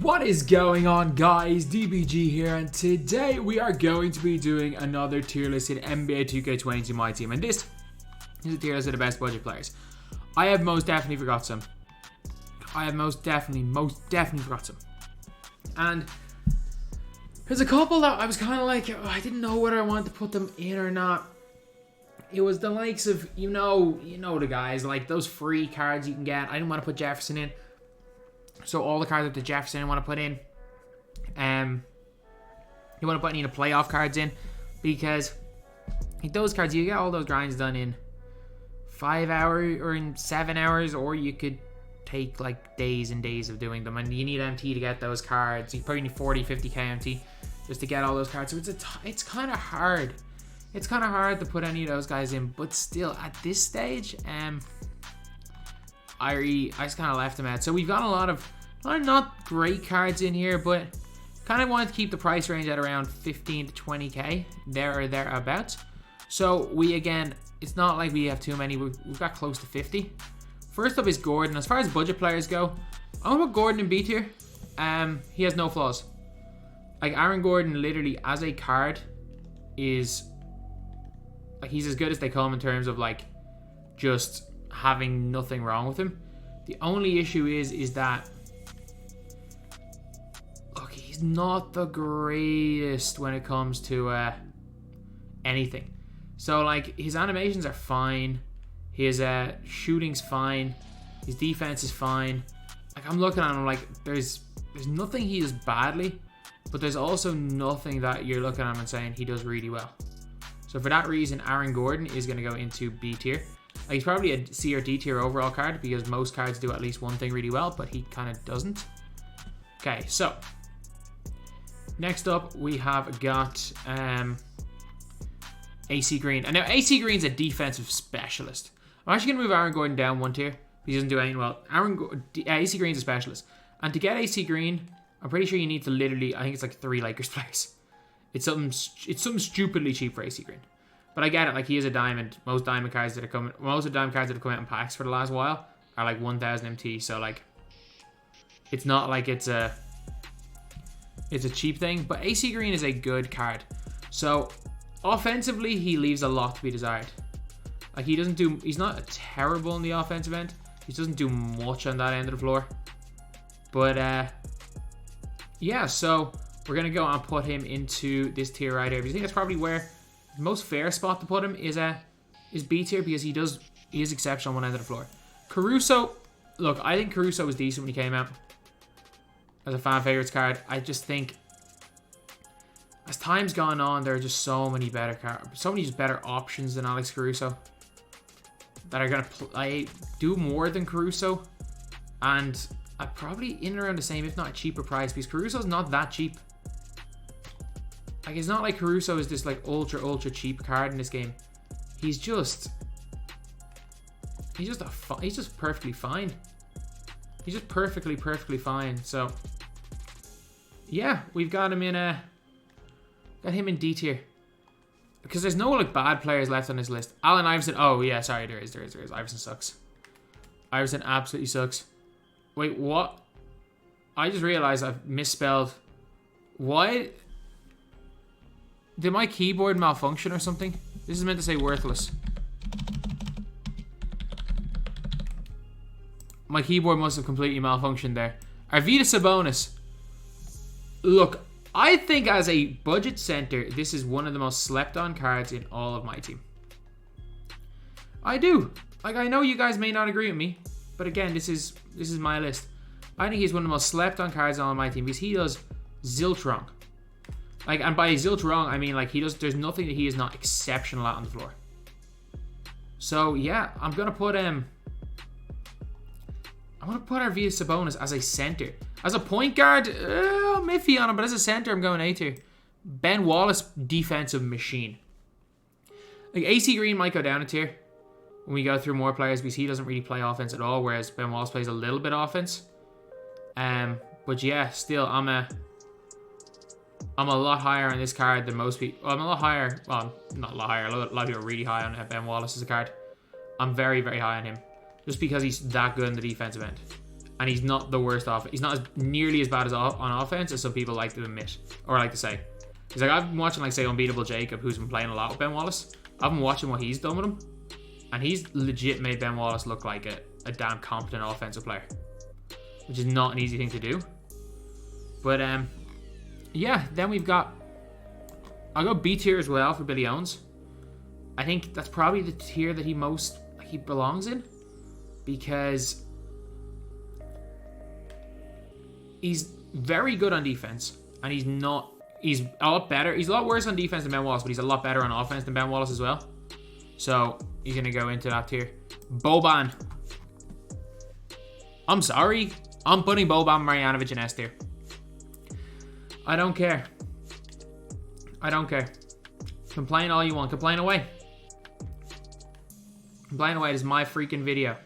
What is going on, guys? DBG here, and today we are going to be doing another tier list in NBA 2K22 MyTEAM, and this is a tier list of the best budget players. I have most definitely forgot some. Most definitely forgot some. And there's a couple that I was kind of like, I didn't know whether I wanted to put them in or not. It was the likes of, you know the guys, like those free cards you can get. I didn't want to put Jefferson in. So all the cards with the Jefferson I want to put in. You want to put any of the playoff cards in. Because those cards, you get all those grinds done in 5 hours or in 7 hours. Or you could take like days and days of doing them. And you need MT to get those cards. You probably need 40, 50k MT just to get all those cards. So it's kind of hard. It's kind of hard to put any of those guys in. But still, at this stage, I just kind of left them out. So we've got a lot of not great cards in here, but kind of wanted to keep the price range at around 15 to 20k, there or thereabouts. So it's not like we have too many. We've got close to 50. First up is Gordon. As far as budget players go, I'm gonna put Gordon in B tier. He has no flaws. Like Aaron Gordon, literally as a card, is like he's as good as they come in terms of like just having nothing wrong with him. The only issue is that look, he's not the greatest when it comes to anything. So like his animations are fine, his shooting's fine, his defense is fine. Like I'm looking at him like there's nothing he does badly, but there's also nothing that you're looking at him and saying he does really well. So for that reason, Aaron Gordon is going to go into B tier. Like he's probably a C or D tier overall card because most cards do at least one thing really well, but he kind of doesn't. Okay, so next up we have got AC Green. And now AC Green's a defensive specialist. I'm actually going to move Aaron Gordon down one tier. He doesn't do anything well. AC Green's a specialist. And to get AC Green, I'm pretty sure you need to literally, I think it's like 3 Lakers players. It's something stupidly cheap for AC Green. But I get it, like he is a diamond. Most of the diamond cards that have come out in packs for the last while are like 1000 MT. So like, it's not like it's a cheap thing. But AC Green is a good card. So offensively, he leaves a lot to be desired. Like he's not terrible in the offensive end. He doesn't do much on that end of the floor. But yeah, so we're gonna go and put him into this tier right here. Because I think that's probably where the most fair spot to put him is B tier, because he is exceptional on one end of the floor. Caruso, look, I think Caruso was decent when he came out as a fan favorites card. I just think as time's gone on, there are just so many better cards, so many just better options than Alex Caruso that are gonna do more than Caruso, and I probably in and around the same, if not a cheaper price, because Caruso's not that cheap. Like, it's not like Caruso is this like ultra cheap card in this game. He's just perfectly fine. He's just perfectly fine. So yeah, we've got him in D tier. Because there's no like bad players left on this list. Allen Iverson. Oh yeah, sorry, there is. Iverson sucks. Iverson absolutely sucks. Wait, what? I just realized I've misspelled. Why? Did my keyboard malfunction or something? This is meant to say worthless. My keyboard must have completely malfunctioned there. Arvydas Sabonis. Look, I think as a budget center, this is one of the most slept on cards in all of my team. I do. Like, I know you guys may not agree with me, but again, this is my list. I think he's one of the most slept on cards on my team because he does zilch wrong. Like, and by zilch wrong, I mean like there's nothing that he is not exceptional at on the floor. So yeah, I'm gonna put Arvydas Sabonis as a center. As a point guard, I'm iffy on him, but as a center, I'm going A tier. Ben Wallace, defensive machine. Like AC Green might go down a tier when we go through more players because he doesn't really play offense at all, whereas Ben Wallace plays a little bit offense. But yeah, still I'm a lot higher on this card than most people. Well, I'm a lot higher. Well, not a lot higher. A lot of people are really high on Ben Wallace as a card. I'm very high on him. Just because he's that good in the defensive end. And he's not the worst off. He's not as nearly as bad as on offense as some people like to admit or like to say. Because like I've been watching like say Unbeatable Jacob, who's been playing a lot with Ben Wallace. I've been watching what he's done with him, and he's legit made Ben Wallace look like a damn competent offensive player, which is not an easy thing to do. But yeah, then we've got, I'll go B tier as well for Billy Owens. I think that's probably the tier that he belongs in, because he's very good on defense, and he's a lot better. He's a lot worse on defense than Ben Wallace, but he's a lot better on offense than Ben Wallace as well. So he's going to go into that tier. Boban. I'm sorry. I'm putting Boban Marjanovic in S tier. I don't care. I don't care. Complain all you want. Complain away. Complain away. This is my freaking video.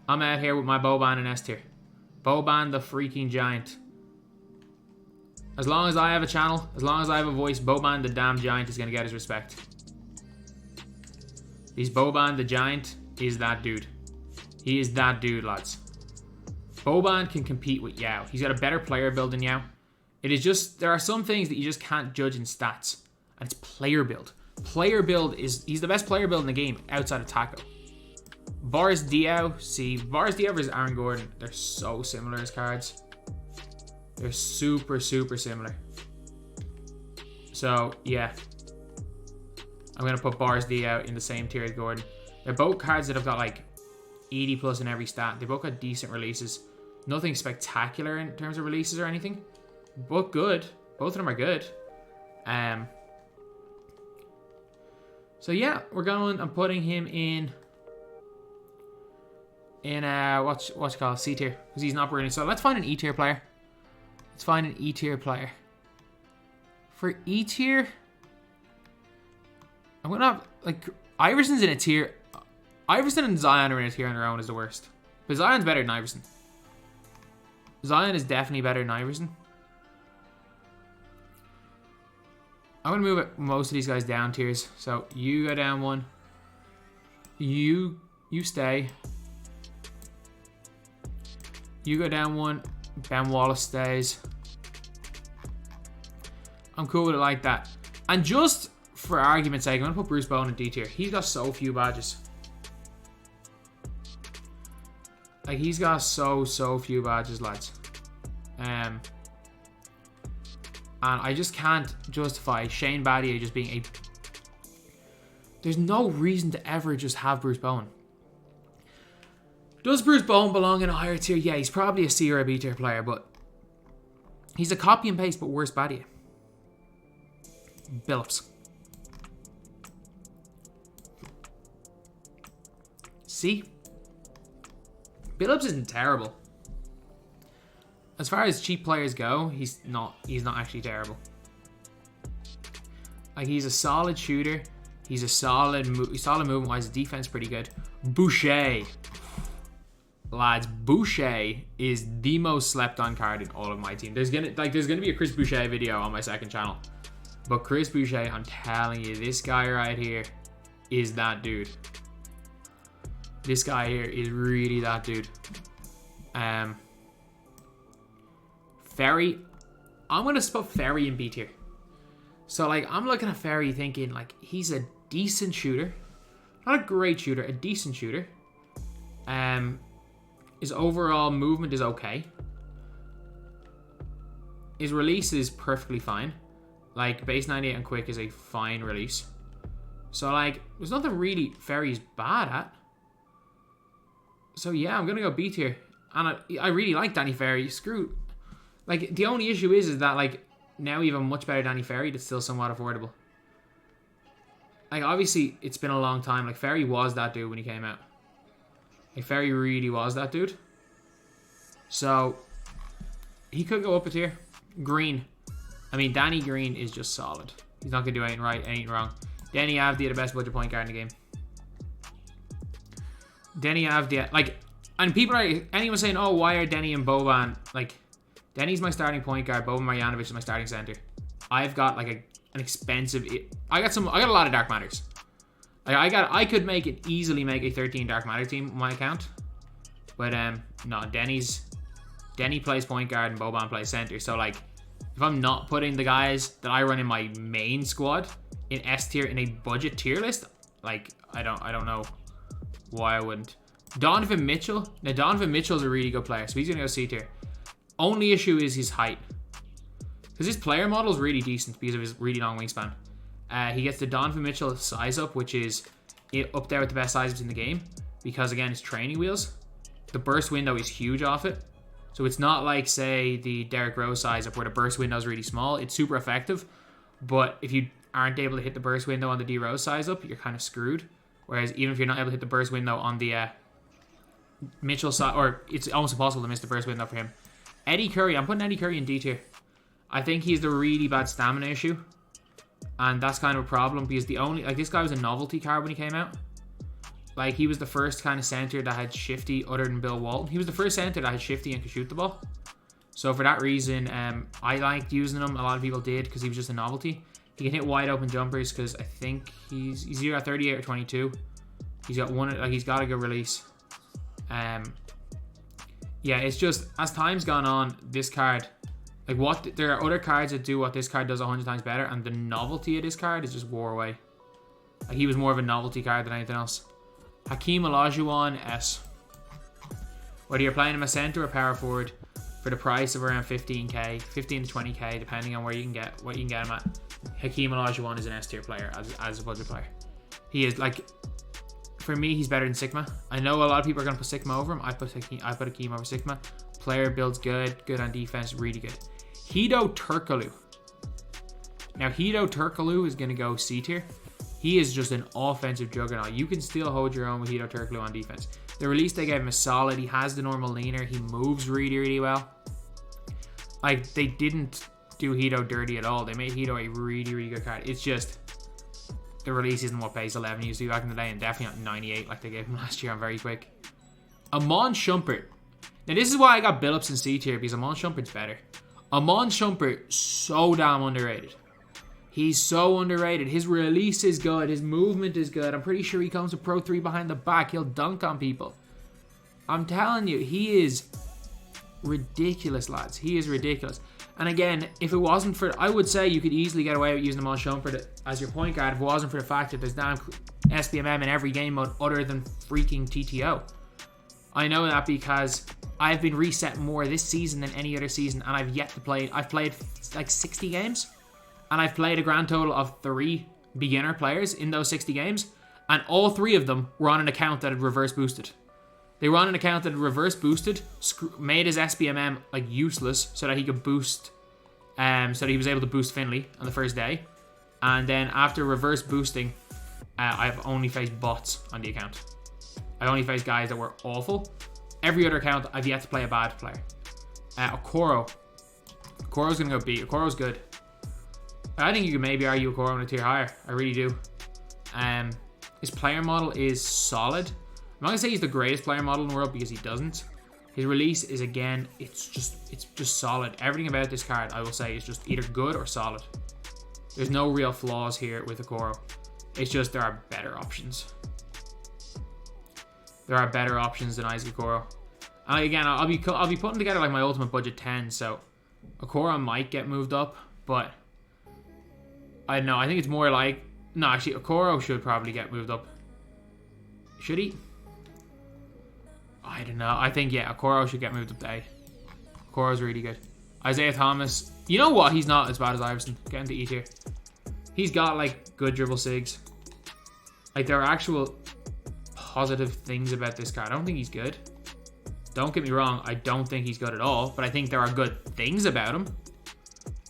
I'm out here with my Boban in S tier. Boban the freaking giant. As long as I have a channel, as long as I have a voice, Boban the damn giant is going to get his respect. He's Boban the giant is that dude. He is that dude, lads. Boban can compete with Yao. He's got a better player build than Yao. It is just, there are some things that you just can't judge in stats. And it's player build. Player build is, he's the best player build in the game outside of Taco. Boris Diaw, see, Boris Diaw versus Aaron Gordon, they're so similar as cards. They're super, super similar. So, yeah. I'm going to put Boris Diaw in the same tier as Gordon. They're both cards that have got like 80 plus in every stat. They both got decent releases. Nothing spectacular in terms of releases or anything. Both good. Both of them are good. So yeah, we're going and putting him in what's it called, C tier, because he's not brilliant. So let's find an E tier player. Let's find an E tier player. For E tier, I'm gonna have like Iverson's in a tier. Iverson and Zion are in a tier on their own is the worst. But Zion's better than Iverson. Zion is definitely better than Iverson. I'm gonna move most of these guys down tiers. So you go down one. You stay. You go down one. Ben Wallace stays. I'm cool with it like that. And just for argument's sake, I'm gonna put Bruce Bowen in D tier. He's got so few badges. Like he's got so few badges, lads. And I just can't justify Shane Battier just being a... There's no reason to ever just have Bruce Bowen. Does Bruce Bowen belong in a higher tier? Yeah, he's probably a C or a B tier player, but he's a copy and paste but worse Battier. Billups. C. Billups isn't terrible. As far as cheap players go, he's not actually terrible. Like he's a solid shooter. He's a solid movement wise. Defense pretty good. Boucher. Lads, Boucher is the most slept on card in all of my team. There's gonna be a Chris Boucher video on my second channel. But Chris Boucher, I'm telling you, this guy right here is that dude. This guy here is really that dude. Ferry, I'm gonna put Ferry in B tier. So like I'm looking at Ferry thinking like he's a decent shooter, not a great shooter, a decent shooter. His overall movement is okay. His release is perfectly fine. Like base 98 and quick is a fine release. So like there's nothing really Ferry's bad at. So yeah, I'm gonna go B tier. And I really like Danny Ferry. Screw. Like the only issue is that like now we have a much better Danny Ferry that's still somewhat affordable. Like obviously it's been a long time. Like Ferry was that dude when he came out. Like Ferry really was that dude. So he could go up a tier. Green. I mean Danny Green is just solid. He's not gonna do anything right, anything wrong. Denny Avdia, the best budget point guard in the game. Denny Avdia, like, and people are, anyone saying, oh, why are Denny and Boban, like, Denny's my starting point guard, Boban Marjanovic is my starting center. I've got, like, an expensive, I got a lot of Dark Matters. Like, I could easily make a 13 Dark Matter team on my account. But no, Denny plays point guard and Boban plays center. So like, if I'm not putting the guys that I run in my main squad in S tier in a budget tier list, like I don't know why I wouldn't. Donovan Mitchell. Now Donovan Mitchell's a really good player, so he's gonna go C tier. Only issue is his height, because his player model is really decent because of his really long wingspan. He gets the Donovan Mitchell size up, which is up there with the best sizes in the game, because again, his training wheels. The burst window is huge off it. So it's not like, say, the Derrick Rose size up where the burst window is really small. It's super effective. But if you aren't able to hit the burst window on the D Rose size up, you're kind of screwed. Whereas even if you're not able to hit the burst window on the Mitchell side, or it's almost impossible to miss the burst window for him. Eddie Curry, I'm putting Eddie Curry in D tier. I think he's the really bad stamina issue. And that's kind of a problem because this guy was a novelty card when he came out. Like, he was the first kind of center that had shifty other than Bill Walton. He was the first center that had shifty and could shoot the ball. So for that reason, I liked using him. A lot of people did because he was just a novelty. He can hit wide open jumpers because I think he's either at 38 or 22. He's got one, like he's got a good release. Yeah, it's just, as time's gone on, this card, like there are other cards that do what this card does 100 times better, and the novelty of this card is just wore away. Like, he was more of a novelty card than anything else. Hakeem Olajuwon S. Whether you're playing him a center or power forward, for the price of around 15k, 15 to 20k, depending on what you can get him at, Hakeem Olajuwon is an S tier player as a budget player. He is, like, for me, he's better than Sigma. I know a lot of people are going to put Sigma over him. I put Hakeem over Sigma. Player builds good on defense, really good. Hedo Turkoglu. Now, Hedo Turkoglu is going to go C tier. He is just an offensive juggernaut. You can still hold your own with Hedo Turkoglu on defense. The release they gave him is solid. He has the normal leaner. He moves really, really well. Like, they didn't do Hedo dirty at all. They made Hedo a really, really good card. It's just, the release isn't what pace 11 used to be back in the day, and definitely not 98 like they gave him last year on very quick. Amon Shumpert. Now, this is why I got Billups in C tier, because Amon Shumpert's better. Amon Shumpert, so damn underrated. He's so underrated. His release is good. His movement is good. I'm pretty sure he comes with Pro 3 behind the back. He'll dunk on people. I'm telling you, he is ridiculous, lads. He is ridiculous. And again, if it wasn't for... I would say you could easily get away with using Amon Shumpert as your point guard if it wasn't for the fact that there's damn SBMM in every game mode other than freaking TTO. I know that because I've been reset more this season than any other season, and I've yet to play... I've played like 60 games. And I've played a grand total of 3 beginner players in those 60 games. And all 3 of them were on an account that had reverse boosted. They were on an account that had reverse boosted, made his SBMM like useless so that he could boost, so that he was able to boost Finley on the first day. And then after reverse boosting, I've only faced bots on the account. I only faced guys that were awful. Every other account, I've yet to play a bad player. Okoro. Okoro's going to go B. Okoro's good. I think you could maybe argue Okoro on a tier higher. I really do. His player model is solid. I'm not going to say he's the greatest player model in the world because he doesn't. His release is, again, it's just solid. Everything about this card, I will say, is just either good or solid. There's no real flaws here with Okoro. It's just there are better options. There are better options than Isaac Okoro. And again, I'll be putting together like my ultimate budget 10, so Okoro might get moved up, but I don't know. I think it's more like... No, actually, Okoro should probably get moved up. Should he? I don't know. I think, yeah, Okoro should get moved up to A. Okoro's really good. Isaiah Thomas. You know what? He's not as bad as Iverson. Get into E tier. He's got, like, good dribble sigs. Like, there are actual positive things about this guy. I don't think he's good. Don't get me wrong. I don't think he's good at all. But I think there are good things about him.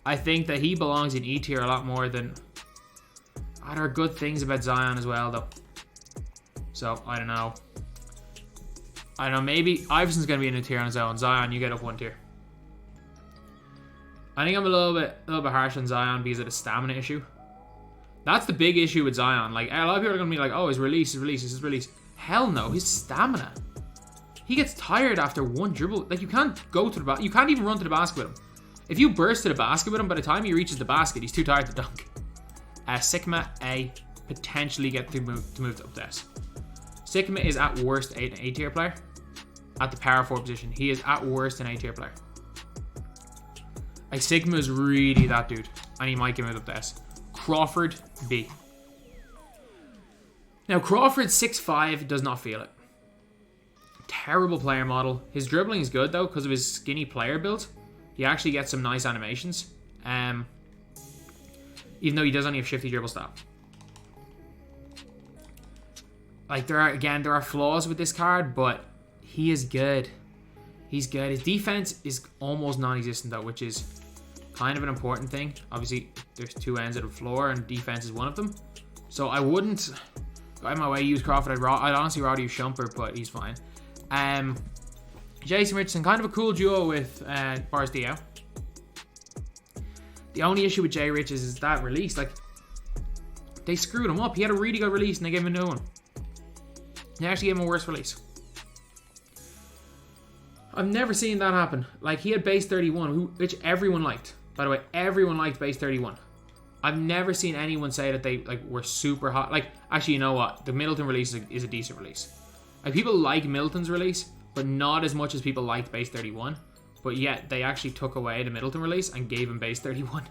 I think that he belongs in E tier a lot more than... there are good things about Zion as well, though. So, I don't know. Maybe Iverson's going to be in a tier on his own. Zion, you get up 1 tier. I think I'm a little bit harsh on Zion because of the stamina issue. That's the big issue with Zion. Like, a lot of people are going to be like, oh, his release. Hell no, his stamina. He gets tired after 1 dribble. Like, you can't go to the basket. You can't even run to the basket with him. If you burst to the basket with him, by the time he reaches the basket, he's too tired to dunk. Sigma A, potentially get to move up to S. Sigma is at worst an A tier player. at the power forward position. He is at worst an A tier player. Like, Sigma is really that dude, and he might give it up to S. Crawford, B. Now, Crawford 6'5", does not feel it. Terrible player model. His dribbling is good, though, because of his skinny player build. He actually gets some nice animations. Even though he does only have shifty dribble stat. Like, there are flaws with this card, but he is good. He's good. His defense is almost non-existent, though, which is kind of an important thing. Obviously, there's two ends of the floor, and defense is one of them. So I wouldn't go out of my way to use Crawford. I'd honestly rather use Shumpert, but he's fine. Jason Richardson, kind of a cool duo with Boris Diaw. The only issue with Jay Rich is that release. Like, they screwed him up. He had a really good release, and they gave him a new one. They actually gave him a worse release. I've never seen that happen. Like, he had base 31, which everyone liked. By the way, everyone liked base 31. I've never seen anyone say that they were super hot. Like, actually, you know what? The Middleton release is a decent release. Like, people like Middleton's release, but not as much as people liked base 31. But yet, they actually took away the Middleton release and gave him base 31.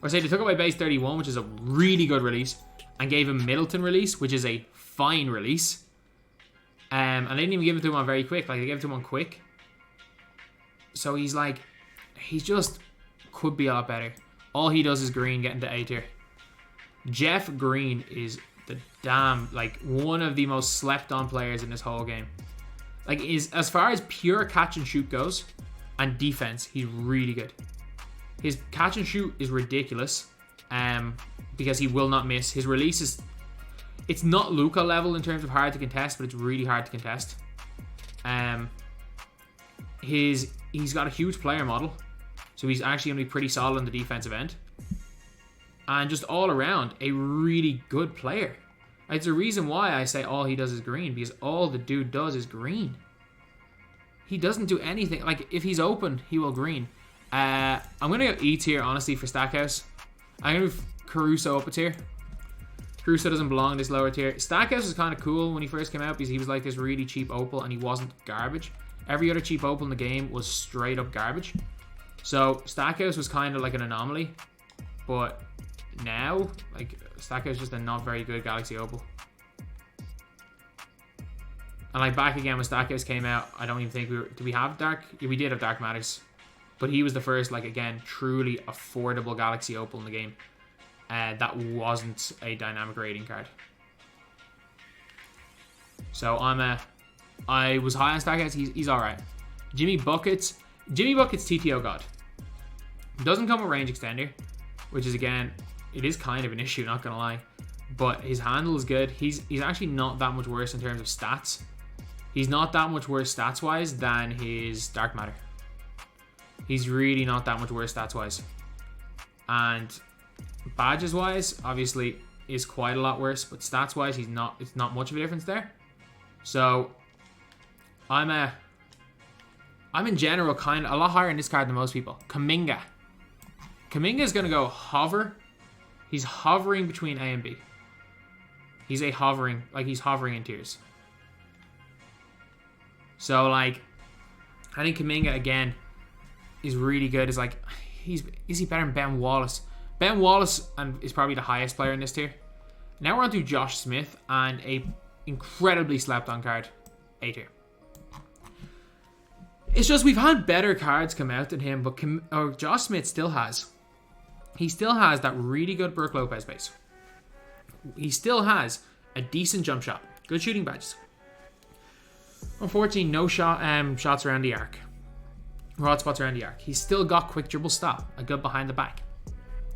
Or say they took away base 31, which is a really good release, and gave him Middleton release, which is a fine release. And they didn't even give it to him on very quick. Like, they gave it to him on quick. So he's just could be a lot better. All he does is green, getting to A tier. Jeff Green is the damn, like, one of the most slept on players in this whole game. Like, as far as pure catch and shoot goes, and defense, he's really good. His catch and shoot is ridiculous, because he will not miss. His release is, it's not Luka level in terms of hard to contest, but it's really hard to contest. He's got a huge player model, so he's actually going to be pretty solid on the defensive end. And just all around, a really good player. It's the reason why I say all he does is green, because all the dude does is green. He doesn't do anything. Like, if he's open, he will green. I'm going to go E tier, honestly, for Stackhouse. I'm going to move Caruso up a tier. Caruso doesn't belong in this lower tier. Stackhouse was kind of cool when he first came out, because he was like this really cheap opal, and he wasn't garbage. Every other cheap opal in the game was straight up garbage. So Stackhouse was kind of like an anomaly. But now, like, Stackhouse is just a not very good Galaxy opal. And like, back again when Stackhouse came out, I don't even think did we have Dark? Yeah, we did have Dark Matters. But he was the first, like, again, truly affordable Galaxy opal in the game. That wasn't a dynamic rating card. So I was high on Stackhouse. He's alright. Jimmy Buckets TTO God. Doesn't come with range extender, which is, again, it is kind of an issue, not gonna lie. But his handle is good. He's actually not that much worse in terms of stats. He's not that much worse stats wise than his Dark Matter. He's really not that much worse stats wise. And badges wise, obviously, is quite a lot worse. But stats wise, it's not much of a difference there. So I'm in general kind of a lot higher in this card than most people. Kaminga is going to go hover. He's hovering between A and B. He's hovering in tiers. So, like, I think Kaminga, again, is really good. Is like, is he better than Ben Wallace? Ben Wallace is probably the highest player in this tier. Now we're on to Josh Smith, and a incredibly slept on card, A tier. It's just we've had better cards come out than him, but Josh Smith still has. He still has that really good Brook Lopez base. He still has a decent jump shot, good shooting badges. Unfortunately, no shots around the arc. Rod spots around the arc. He's still got quick dribble stop, a good behind the back,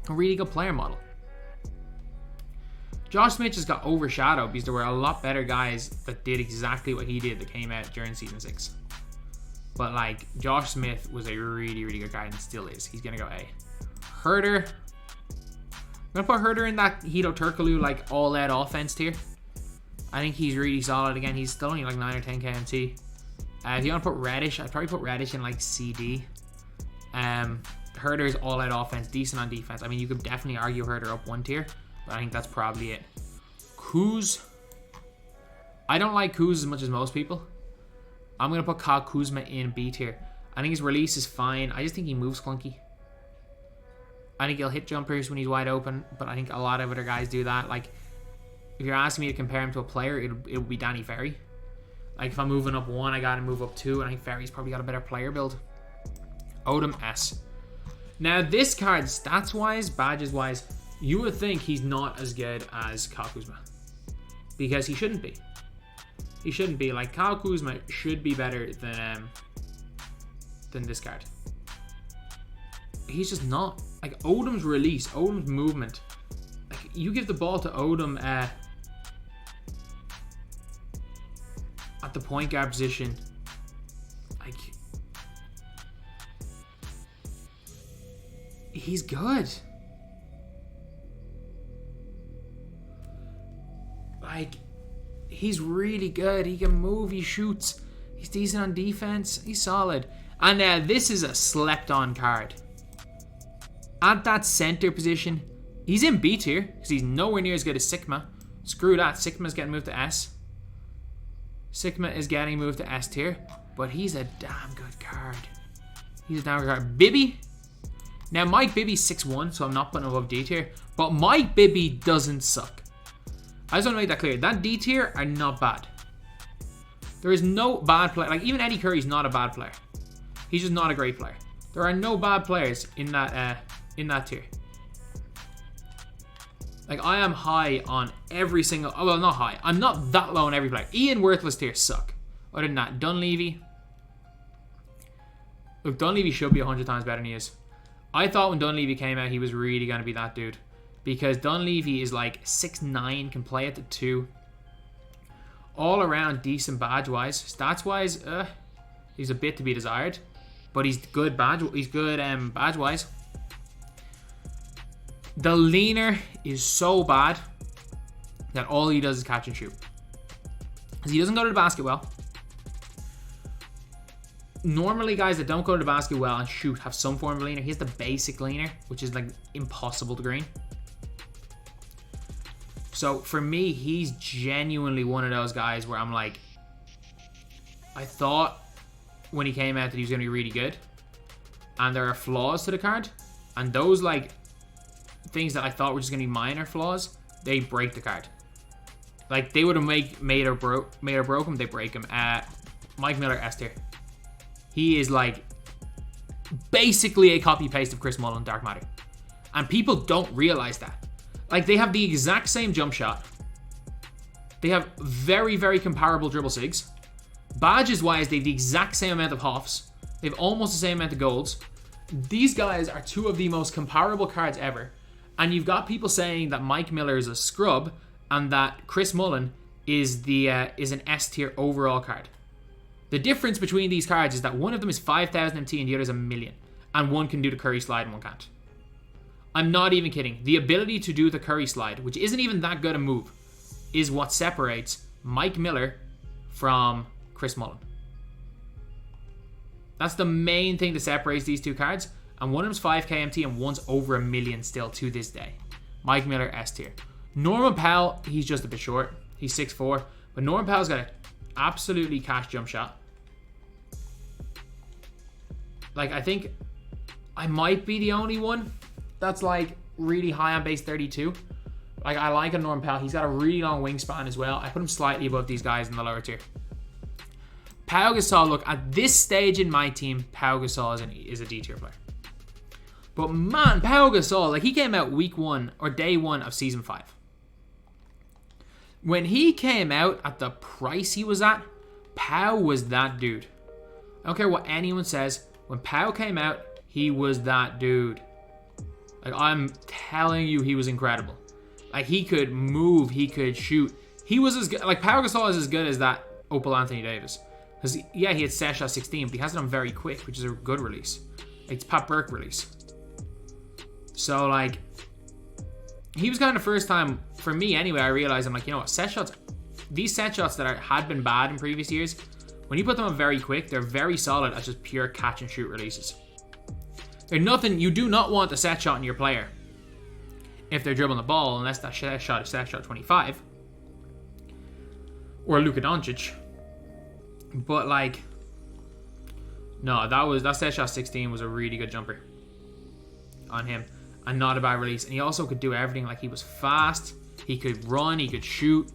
a really good player model. Josh Smith just got overshadowed because there were a lot better guys that did exactly what he did that came out during Season 6. But, like, Josh Smith was a really, really good guy and still is. He's going to go A. Herder. I'm going to put Herder in that Hito Turkoglu, like, all-out offense tier. I think he's really solid. Again, he's still only like 9 or 10 KMT. If you want to put Reddish, I'd probably put Reddish in like CD. Herder is all-out offense, decent on defense. I mean, you could definitely argue Herder up one tier, but I think that's probably it. Kuz. I don't like Kuz as much as most people. I'm going to put Kyle Kuzma in B tier. I think his release is fine. I just think he moves clunky. I think he'll hit jumpers when he's wide open, but I think a lot of other guys do that. Like, if you're asking me to compare him to a player, it would be Danny Ferry. Like, if I'm moving up 1, I got to move up 2, and I think Ferry's probably got a better player build. Odom, S. Now, this card, stats-wise, badges-wise, you would think he's not as good as Kyle Kuzma. Because he shouldn't be. He shouldn't be. Like, Kyle Kuzma should be better than this card. He's just not. Like, Odom's release, Odom's movement. Like, you give the ball to Odom at the point guard position. Like, he's good. Like, he's really good. He can move, he shoots. He's decent on defense. He's solid. And this is a slept-on card. At that center position, he's in B tier because he's nowhere near as good as Sigma. Screw that. Sigma's getting moved to S. Sigma is getting moved to S tier, but he's a damn good card. He's a damn good card. Bibby. Now, Mike Bibby's 6'1", so I'm not putting him above D tier, but Mike Bibby doesn't suck. I just want to make that clear. That D tier are not bad. There is no bad player. Like, even Eddie Curry's not a bad player. He's just not a great player. There are no bad players in that tier. Like, I am high on every single... Oh, well, not high. I'm not that low on every player. Ian Worthless tier suck. Other than that, Dunleavy. Look, Dunleavy should be 100 times better than he is. I thought when Dunleavy came out, he was really going to be that dude. Because Dunleavy is like 6'9", can play at the 2. All around decent badge-wise. Stats-wise, he's a bit to be desired. But he's good badge-wise. The leaner is so bad that all he does is catch and shoot. Because he doesn't go to the basket well. Normally, guys that don't go to the basket well and shoot have some form of leaner. He has the basic leaner, which is like impossible to green. So for me, he's genuinely one of those guys where I'm like, I thought when he came out that he was going to be really good. And there are flaws to the card. And those like things that I thought were just going to be minor flaws, they break the card. Like, they would have made or broke him, they break him. Mike Miller, S tier. He is like basically a copy paste of Chris Mullin, Dark Matter. And people don't realize that. Like, they have the exact same jump shot. They have very, very comparable dribble sigs. Badges wise, they have the exact same amount of hoffs. They have almost the same amount of golds. These guys are two of the most comparable cards ever. And you've got people saying that Mike Miller is a scrub and that Chris Mullin is an S tier overall card. The difference between these cards is that one of them is 5,000 MT and the other is 1,000,000. And one can do the Curry slide and one can't. I'm not even kidding. The ability to do the Curry slide, which isn't even that good a move, is what separates Mike Miller from Chris Mullin. That's the main thing that separates these two cards. And one of them's 5k MT and one's over 1,000,000 still to this day. Mike Miller, S tier. Norman Powell, he's just a bit short. He's 6'4". But Norman Powell's got an absolutely cash jump shot. Like, I think I might be the only one that's like really high on base 32. Like, I like a Norman Powell. He's got a really long wingspan as well. I put him slightly above these guys in the lower tier. Pau Gasol, look, at this stage in my team, Pau Gasol is a D tier player. But man, Pau Gasol, like, he came out week 1 or day 1 of season 5. When he came out at the price he was at, Pau was that dude. I don't care what anyone says. When Pau came out, he was that dude. Like, I'm telling you, he was incredible. Like, he could move, he could shoot. He was as good, like, Pau Gasol is as good as that Opal Anthony Davis. Because, yeah, he had set shot 16, but he has it on very quick, which is a good release. Like, it's Pat Burke release. So, like, he was kind of the first time, for me anyway, I realized, I'm like, you know what, set shots, these set shots that had been bad in previous years, when you put them on very quick, they're very solid as just pure catch and shoot releases. They're nothing, you do not want a set shot in your player if they're dribbling the ball, unless that set shot is set shot 25. Or Luka Doncic. But, like, No, that set shot 16 was a really good jumper on him. And not a bad release. And he also could do everything. Like, he was fast. He could run. He could shoot.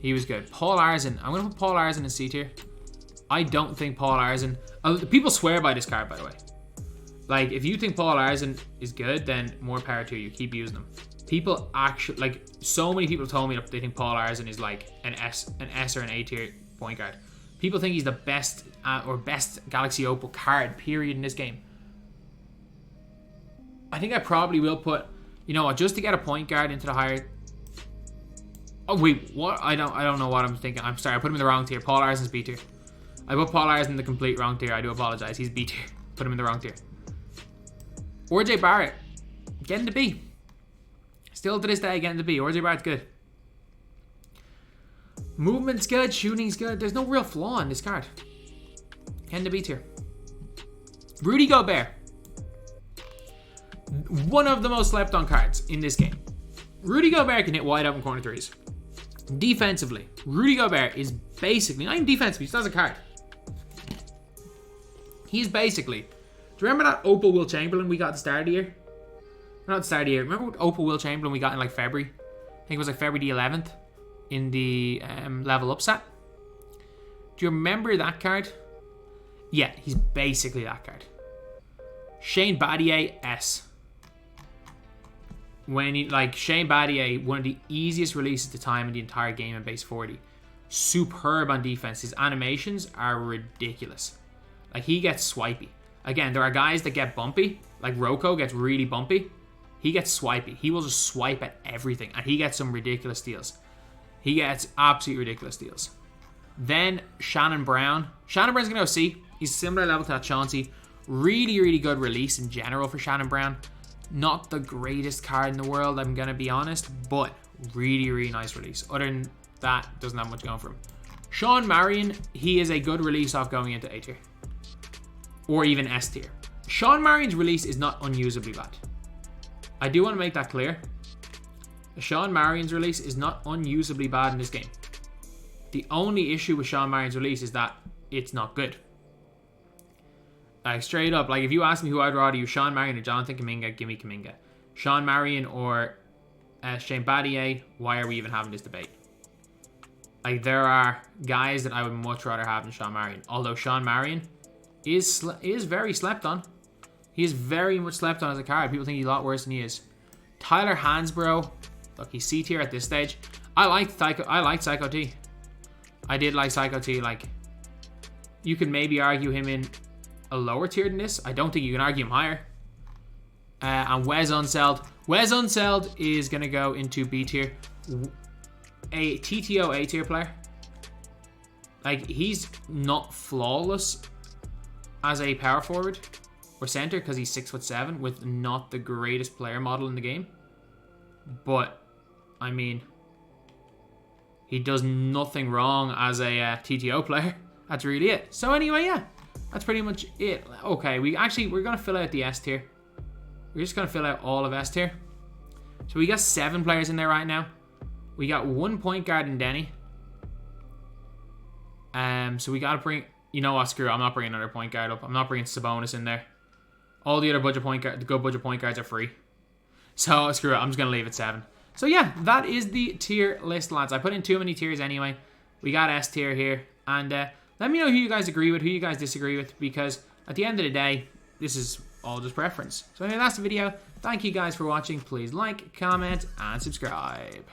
He was good. Paul Arzin. I'm going to put Paul Arzin in C tier. I don't think Paul Arzin... people swear by this card, by the way. Like, if you think Paul Arzin is good, then more power to you. Keep using him. People actually... Like, so many people told me that they think Paul Arzin is like an S or an A tier point guard. People think he's the best or best Galaxy Opal card, period, in this game. I think I probably will put, you know what, just to get a point guard into the higher... Oh, wait, what? I don't know what I'm thinking. I'm sorry, I put him in the wrong tier. Paul Arzon's B tier. I put Paul Arzon in the complete wrong tier. I do apologize. He's B tier. Put him in the wrong tier. RJ Barrett, getting the B. Still to this day, getting the B. RJ Barrett's good. Movement's good. Shooting's good. There's no real flaw in this card. Getting the B tier. Rudy Gobert. One of the most slept on cards in this game. Rudy Gobert can hit wide open corner threes. Defensively, Rudy Gobert is basically, not even defensively, he still has a card. He's basically, do you remember that Opal Will Chamberlain we got at the start of the year? Not at the start of the year. Remember what Opal Will Chamberlain we got in like February? I think it was like February the 11th in the level up set. Do you remember that card? Yeah, he's basically that card. Shane Battier S. When he, like, Shane Battier, one of the easiest releases at the time in the entire game in base 40. Superb on defense. His animations are ridiculous. Like, he gets swipey. Again, there are guys that get bumpy. Like, Rocco gets really bumpy. He gets swipey. He will just swipe at everything. And he gets some ridiculous steals. He gets absolutely ridiculous steals. Then, Shannon Brown. Shannon Brown's going to go C. He's similar level to that Chauncey. Really, really good release in general for Shannon Brown. Not the greatest card in the world, I'm going to be honest, but really, really nice release. Other than that, doesn't have much going for him. Sean Marion, he is a good release off going into A tier. Or even S tier. Sean Marion's release is not unusably bad. I do want to make that clear. Sean Marion's release is not unusably bad in this game. The only issue with Sean Marion's release is that it's not good. Like, straight up, like, if you ask me who I'd rather use, Sean Marion or Jonathan Kuminga, give me Kuminga. Sean Marion or Shane Battier, why are we even having this debate? Like, there are guys that I would much rather have than Sean Marion. Although Sean Marion is very slept on. He is very much slept on as a card. People think he's a lot worse than he is. Tyler Hansbrough, look, he's C tier at this stage. I liked Psycho T. I did like Psycho T. Like, you could maybe argue him in a lower tier than this. I don't think you can argue him higher. And Wes Unseld. Wes Unseld is going to go into B tier. A TTO A tier player. Like, he's not flawless as a power forward or center because he's 6'7" with not the greatest player model in the game. But, I mean, he does nothing wrong as a TTO player. That's really it. So anyway, yeah. That's pretty much it. Okay, we're going to fill out the S tier. We're just going to fill out all of S tier. So we got 7 players in there right now. We got 1 point guard in Denny. So we got to bring... You know what, screw it. I'm not bringing another point guard up. I'm not bringing Sabonis in there. All the other good budget point guards are free. So screw it. I'm just going to leave it 7. So yeah, that is the tier list, lads. I put in too many tiers anyway. We got S tier here. And... let me know who you guys agree with, who you guys disagree with, because at the end of the day, this is all just preference. So anyway, that's the video. Thank you guys for watching. Please like, comment, and subscribe.